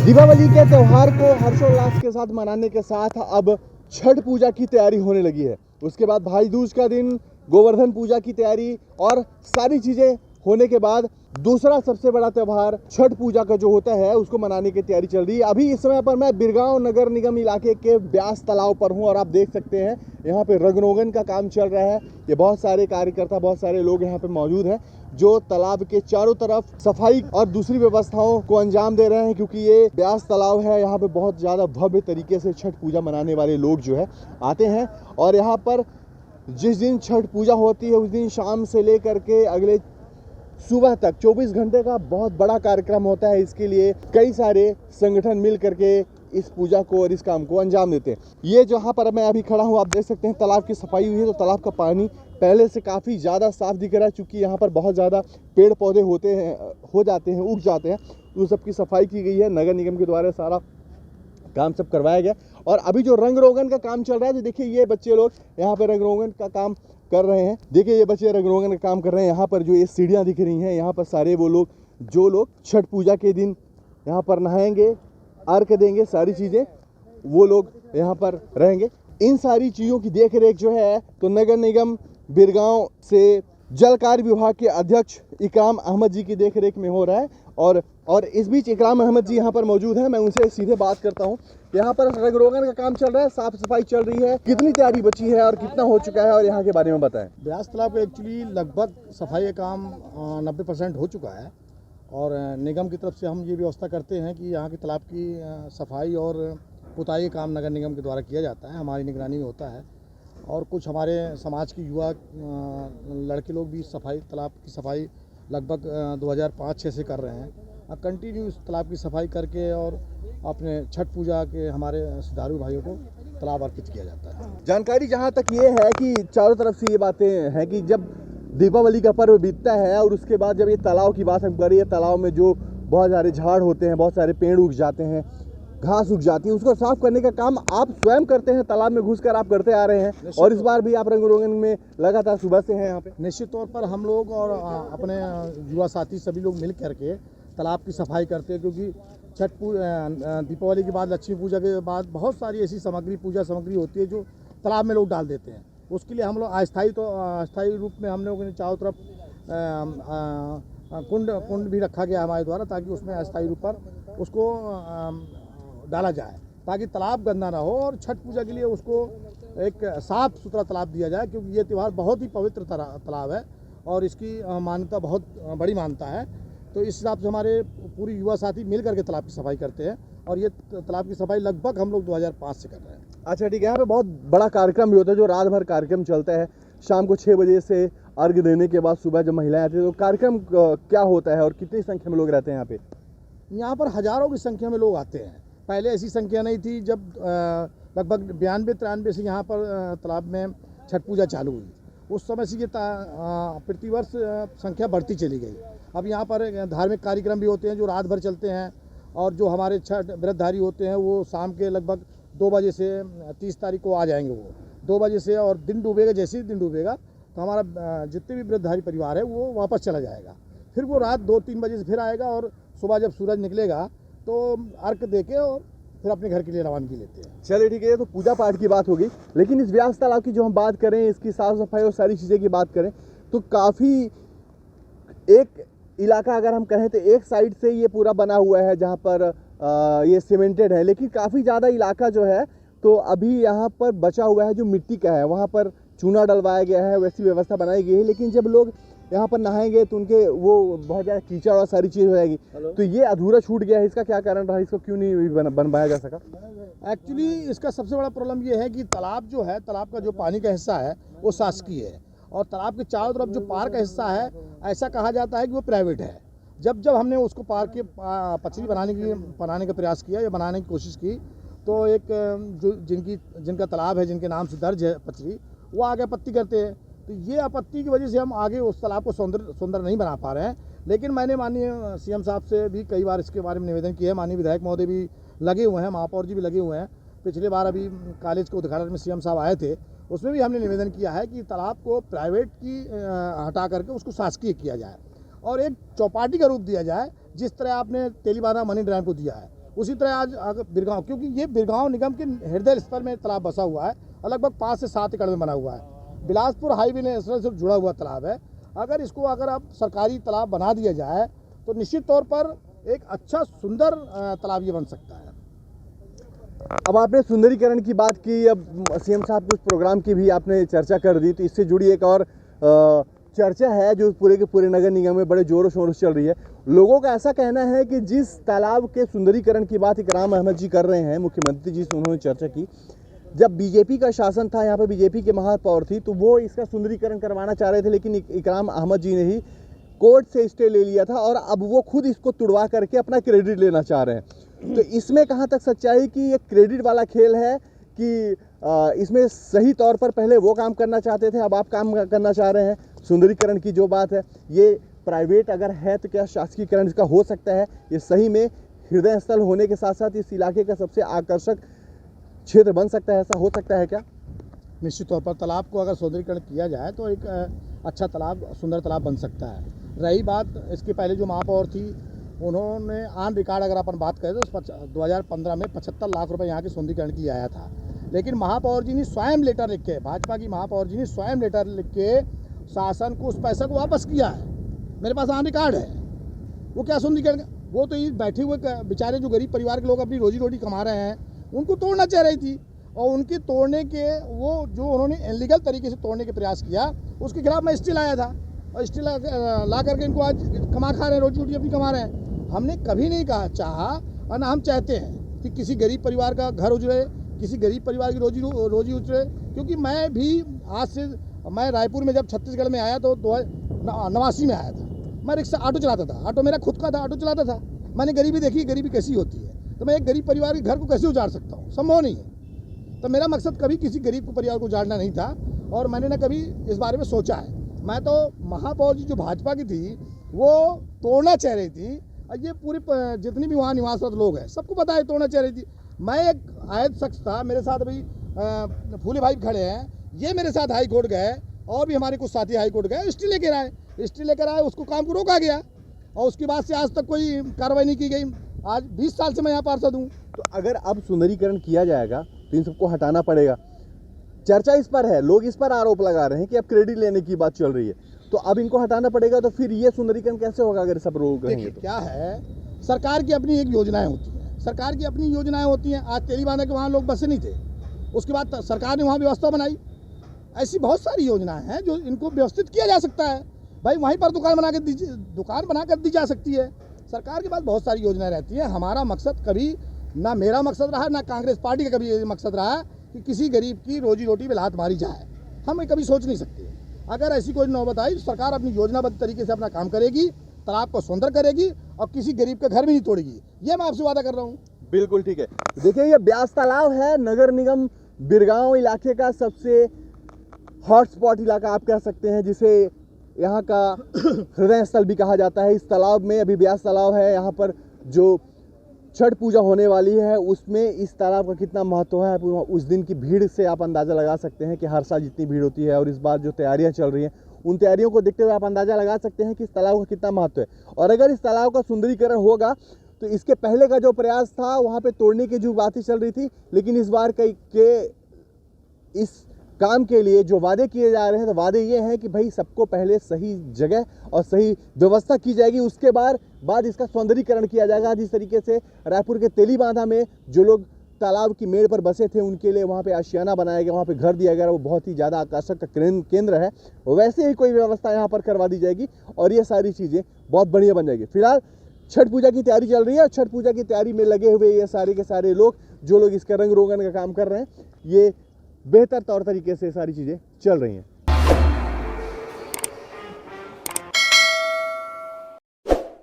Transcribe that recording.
दीपावली के त्यौहार को हर्षोल्लास के साथ मनाने के साथ अब छठ पूजा की तैयारी होने लगी है। उसके बाद भाई दूज का दिन, गोवर्धन पूजा की तैयारी और सारी चीज़ें होने के बाद दूसरा सबसे बड़ा त्यौहार छठ पूजा का जो होता है उसको मनाने की तैयारी चल रही है। अभी इस समय पर मैं बिरगांव नगर निगम इलाके के ब्यास तालाब पर हूं और आप देख सकते हैं यहाँ पे रंगरोगन का काम चल रहा है। ये बहुत सारे कार्यकर्ता, बहुत सारे लोग यहाँ पे मौजूद हैं जो तालाब के चारों तरफ सफाई और दूसरी व्यवस्थाओं को अंजाम दे रहे हैं, क्योंकि ये ब्यास तालाब है। यहाँ पे बहुत ज़्यादा भव्य तरीके से छठ पूजा मनाने वाले लोग जो है आते हैं और यहाँ पर जिस दिन छठ पूजा होती है उस दिन शाम से लेकर के अगले सुबह तक 24 घंटे का बहुत बड़ा कार्यक्रम होता है। इसके लिए कई सारे संगठन मिल करके इस पूजा को और इस काम को अंजाम देते हैं। ये जहाँ पर मैं अभी खड़ा हूँ आप देख सकते हैं तालाब की सफाई हुई है, तो तालाब का पानी पहले से काफ़ी ज़्यादा साफ दिख रहा है। चूँकि यहाँ पर बहुत ज़्यादा पेड़ पौधे उग जाते हैं, तो सबकी सफाई की गई है। नगर निगम के द्वारा सारा काम सब करवाया गया और अभी जो रंग रोगन का काम चल रहा है, तो देखिए ये बच्चे लोग यहाँ पे रंग रोगन का काम कर रहे हैं। देखिए ये बच्चे रंग रोगन का काम कर रहे हैं। यहाँ पर जो ये सीढ़ियाँ दिख रही हैं, यहाँ पर सारे वो लोग जो लोग छठ पूजा के दिन यहाँ पर नहाएंगे, अर्घ देंगे, सारी चीज़ें वो लोग यहाँ पर रहेंगे। इन सारी चीज़ों की देख रेख जो है तो नगर निगम बिरगांव से जल कार्य विभाग के अध्यक्ष इकराम अहमद जी की देख रेख में हो रहा है और इस बीच इकराम अहमद जी यहाँ पर मौजूद हैं। मैं उनसे सीधे बात करता हूँ। यहाँ पर रंग रोगन का काम चल रहा है, साफ सफाई चल रही है, कितनी तैयारी बची है और कितना हो चुका है और यहाँ के बारे में बताएं। ब्यास तालाब का एक्चुअली लगभग सफाई का काम 90% हो चुका है और निगम की तरफ से हम ये व्यवस्था करते हैं कि यहाँ के तालाब की सफाई और पुताई काम नगर निगम के द्वारा किया जाता है, हमारी निगरानी में होता है। और कुछ हमारे समाज के युवा लड़के लोग भी तालाब की सफाई लगभग 2005-06 से कर रहे हैं। कंटिन्यू इस तालाब की सफाई करके और अपने छठ पूजा के हमारे श्रद्धालु भाइयों को तालाब अर्पित किया जाता है। जानकारी जहाँ तक ये है कि चारों तरफ से ये बातें हैं कि जब दीपावली का पर्व बीतता है और उसके बाद जब ये तालाब की बात हम करें, तालाब में जो बहुत सारे झाड़ होते हैं, बहुत सारे पेड़ उग जाते हैं, घास उग जाती है, उसको साफ करने का काम आप स्वयं करते हैं, तालाब में घुसकर आप करते आ रहे हैं और इस बार भी आप रंग रोगन में लगातार सुबह से हैं यहाँ पे। निश्चित तौर पर हम लोग और अपने युवा साथी सभी लोग मिल करके तालाब की सफाई करते हैं, क्योंकि दीपावली के बाद, लक्ष्मी पूजा के बाद बहुत सारी ऐसी पूजा सामग्री होती है जो तालाब में लोग डाल देते हैं। उसके लिए हम लोग अस्थायी रूप में हम लोगों ने चारों तरफ कुंड भी रखा गया हमारे द्वारा, ताकि उसमें अस्थायी रूप पर उसको डाला जाए ताकि तालाब गंदा ना हो और छठ पूजा के लिए उसको एक साफ सुथरा तालाब दिया जाए, क्योंकि ये त्यौहार बहुत ही पवित्र तालाब है और इसकी मान्यता बहुत बड़ी मान्यता है। तो इस हिसाब से हमारे पूरी युवा साथी मिल करके तालाब की सफाई करते हैं और ये तालाब की सफाई लगभग हम लोग 2005 से कर रहे हैं। अच्छा ठीक है। यहाँ पे बहुत बड़ा कार्यक्रम भी होता है जो रात भर कार्यक्रम चलता है। शाम को 6 बजे से अर्घ देने के बाद सुबह जब महिलाएं आती हैं तो कार्यक्रम क्या होता है और कितनी संख्या में लोग रहते हैं यहाँ पे? यहाँ पर हज़ारों की संख्या में लोग आते हैं। पहले ऐसी संख्या नहीं थी। जब लगभग 92-93 से यहाँ पर तालाब में छठ पूजा चालू हुई, उस समय से ये प्रतिवर्ष संख्या बढ़ती चली गई। अब यहाँ पर धार्मिक कार्यक्रम भी होते हैं जो रात भर चलते हैं और जो हमारे छठ व्रतधारी होते हैं वो शाम के लगभग 2 बजे से 30 तारीख को आ जाएंगे। वो 2 बजे से और दिन डूबेगा, जैसे ही दिन डूबेगा तो हमारा जितने भी व्रतधारी परिवार है वो वापस चला जाएगा। फिर वो रात 2-3 बजे से फिर आएगा और सुबह जब सूरज निकलेगा तो अर्घ देके और फिर अपने घर के लिए रवानगी लेते हैं। चलिए ठीक है, तो पूजा पाठ की बात होगी, लेकिन इस ब्यास तालाब की जो हम बात करें, इसकी साफ सफाई और सारी चीज़ें की बात करें तो काफ़ी एक इलाका अगर हम कहें तो एक साइड से ये पूरा बना हुआ है जहाँ पर ये सीमेंटेड है, लेकिन काफ़ी ज़्यादा इलाका जो है तो अभी यहाँ पर बचा हुआ है जो मिट्टी का है, वहाँ पर चूना डलवाया गया है, वैसी व्यवस्था बनाई गई है। लेकिन जब लोग यहाँ पर नहाएंगे तो उनके वो बहुत ज़्यादा कीचड़ और सारी चीज़ हो जाएगी, तो ये अधूरा छूट गया है। इसका क्या कारण रहा, इसको क्यों नहीं बनवाया जा सका? एक्चुअली इसका सबसे बड़ा प्रॉब्लम ये है कि तालाब जो है, तालाब का जो पानी का हिस्सा है वो शासकीय है और तालाब के चारों तरफ जो पार का हिस्सा है ऐसा कहा जाता है कि वो प्राइवेट है। जब हमने उसको पार के पचरी बनाने का प्रयास किया या बनाने की कोशिश की, तो एक जो जिनका तालाब है, जिनके नाम से दर्ज है पचरी, वो आगे आपत्ति करते हैं। तो ये आपत्ति की वजह से हम आगे उस तालाब को सुंदर नहीं बना पा रहे हैं। लेकिन मैंने माननीय सीएम साहब से भी कई बार इसके बारे में निवेदन किया है। माननीय विधायक महोदय भी लगे हुए हैं, महापौर जी भी लगे हुए हैं। पिछले बार अभी कॉलेज के उद्घाटन में सीएम साहब आए थे, उसमें भी हमने निवेदन किया है कि तालाब को प्राइवेट की हटा करके उसको शासकीय किया जाए और एक चौपाटी का रूप दिया जाए। जिस तरह आपने तेलीबांधा मनी ड्राइव को दिया है, उसी तरह आज अगर बिरगांव, क्योंकि ये बिरगांव निगम के हृदय स्थल में तालाब बसा हुआ है, लगभग 5 से 7 एकड़ में बना हुआ है। बिलासपुर हाईवे नेशनल से जुड़ा हुआ तालाब है। अगर इसको आप सरकारी तालाब बना दिया जाए तो निश्चित तौर पर एक अच्छा सुंदर तालाब ये बन सकता है। अब आपने सुंदरीकरण की बात की, अब सीएम साहब के उस प्रोग्राम की भी आपने चर्चा कर दी, तो इससे जुड़ी एक और चर्चा है जो पूरे के पूरे नगर निगम में बड़े जोरों शोरों से चल रही है। लोगों का ऐसा कहना है कि जिस तालाब के सुंदरीकरण की बात इकराम अहमद जी कर रहे हैं, मुख्यमंत्री जी से उन्होंने चर्चा की, जब बीजेपी का शासन था, यहाँ पे बीजेपी के महापौर थी, तो वो इसका सुंदरीकरण करवाना चाह रहे थे, लेकिन इकराम अहमद जी ने ही कोर्ट से स्टे ले लिया था और अब वो खुद इसको तुड़वा करके अपना क्रेडिट लेना चाह रहे हैं। तो इसमें कहाँ तक सच्चाई कि ये क्रेडिट वाला खेल है कि इसमें सही तौर पर पहले वो काम करना चाहते थे, अब आप काम करना चाह रहे हैं? सुंदरीकरण की जो बात है, ये प्राइवेट अगर है तो क्या शासकीकरण इसका हो सकता है? ये सही में हृदय स्थल होने के साथ साथ इस इलाके का सबसे आकर्षक क्षेत्र बन सकता है, ऐसा हो सकता है क्या? निश्चित तौर पर तालाब को अगर सुंदरीकरण किया जाए तो एक अच्छा तालाब, सुंदर तालाब बन सकता है। रही बात इसके पहले जो महापौर थी, उन्होंने ऑन रिकॉर्ड अगर अपन बात करें तो 2015 में 75 लाख रुपए यहाँ के सुंदरीकरण की आया था। लेकिन महापौर जी ने स्वयं लेटर लिख के, भाजपा की महापौर जी ने स्वयं लेटर लिख के शासन को उस पैसा को वापस किया है। मेरे पास ऑन रिकॉर्ड है। वो क्या सुंदरीकरण, वो तो ये बैठे हुए बेचारे जो गरीब परिवार के लोग अपनी रोजी रोटी कमा रहे हैं, उनको तोड़ना चाह रही थी, और उनके तोड़ने के वो जो उन्होंने इलीगल तरीके से तोड़ने के प्रयास किया, उसके खिलाफ मैं स्टे लाया था, और स्टे ला करके इनको आज कमा खा रहे हैं, रोजी रोटी अपनी कमा रहे हैं। हमने कभी नहीं कहा चाहा और ना हम चाहते हैं कि किसी गरीब परिवार का घर उजड़े, किसी गरीब परिवार की रोजी उजड़े। क्योंकि मैं भी आज से, मैं रायपुर में जब छत्तीसगढ़ में आया तो 89 में आया था। मैं रिक्शा ऑटो चलाता था, ऑटो मेरा खुद का था, ऑटो चलाता था। मैंने गरीबी देखी, गरीबी कैसी होती है, तो मैं एक गरीब परिवार के घर को कैसे उजाड़ सकता हूँ? संभव नहीं है। तो मेरा मकसद कभी किसी गरीब को परिवार को उजाड़ना नहीं था, और मैंने ना कभी इस बारे में सोचा है। मैं तो महापौर जी जो भाजपा की थी वो तोड़ना चाह रही थी, और ये पूरी जितनी भी वहाँ निवासरत लोग हैं सबको पता है तोड़ना चाह रही थी। मैं एक आयत शख्स था, मेरे साथ अभी फूले भाई खड़े हैं, ये मेरे साथ हाई कोर्ट गए, और भी हमारे कुछ साथी हाई कोर्ट गए, स्टे लेकर आए, उसको काम को रोका गया, और उसके बाद से आज तक कोई कार्रवाई नहीं की गई। आज 20 साल से मैं यहाँ पार्षद हूँ। तो अगर अब सुंदरीकरण किया जाएगा तो इन सबको हटाना पड़ेगा। चर्चा इस पर है, लोग इस पर आरोप लगा रहे हैं कि अब क्रेडिट लेने की बात चल रही है, तो अब इनको हटाना पड़ेगा, तो फिर ये सुंदरीकरण कैसे होगा अगर सब लोग रहेंगे तो? क्या है, सरकार की अपनी एक योजनाएं होती हैं, सरकार की अपनी योजनाएं होती हैं। आज तेलीबांधा के वहाँ लोग बसे नहीं थे, उसके बाद सरकार ने वहाँ व्यवस्था बनाई। ऐसी बहुत सारी योजनाएं हैं जो इनको व्यवस्थित किया जा सकता है। भाई वहीं पर दुकान बना कर दी जा सकती है। सरकार के पास बहुत सारी योजनाएं रहती हैं। हमारा मकसद कभी ना, मेरा मकसद रहा ना कांग्रेस पार्टी का कभी मकसद रहा कि किसी गरीब की रोजी रोटी में लात मारी जाए। हम कभी सोच नहीं सकते। अगर ऐसी कोई नौबत आई तो सरकार अपनी योजनाबद्ध तरीके से अपना काम करेगी, तालाब को सुंदर करेगी, और किसी गरीब का घर भी नहीं तोड़ेगी। ये मैं आपसे वादा कर रहा हूँ। बिल्कुल ठीक है। देखिए, ये ब्यास तालाब है, नगर निगम बिरगांव इलाके का सबसे हॉटस्पॉट इलाका आप कह सकते हैं, जिसे यहाँ का हृदय स्थल भी कहा जाता है। इस तालाब में, अभी ब्यास तालाब है, यहाँ पर जो छठ पूजा होने वाली है उसमें इस तालाब का कितना महत्व है, उस दिन की भीड़ से आप अंदाज़ा लगा सकते हैं कि हर साल जितनी भीड़ होती है, और इस बार जो तैयारियां चल रही हैं उन तैयारियों को देखते हुए आप अंदाज़ा लगा सकते हैं कि इस तालाब का कितना महत्व है। और अगर इस तालाब का सुंदरीकरण होगा तो इसके पहले का जो प्रयास था वहाँ पे तोड़ने की जो बातें चल रही थी, लेकिन इस बार के इस काम के लिए जो वादे किए जा रहे हैं, तो वादे ये हैं कि भाई सबको पहले सही जगह और सही व्यवस्था की जाएगी, उसके बाद इसका सौंदर्यीकरण किया जाएगा। जिस तरीके से रायपुर के तेलीबांधा में जो लोग तालाब की मेड़ पर बसे थे उनके लिए वहाँ पे आशियाना बनाया गया, वहाँ पे घर दिया गया, वो बहुत ही ज़्यादा आकर्षक केंद्र है। वैसे ही कोई व्यवस्था यहाँ पर करवा दी जाएगी और ये सारी चीज़ें बहुत बढ़िया बन जाएगी। फिलहाल छठ पूजा की तैयारी चल रही है, और छठ पूजा की तैयारी में लगे हुए ये सारे के सारे लोग, जो लोग इसका रंग रोगन का काम कर रहे हैं, ये बेहतर तौर तरीके से सारी चीज़ें चल रही हैं।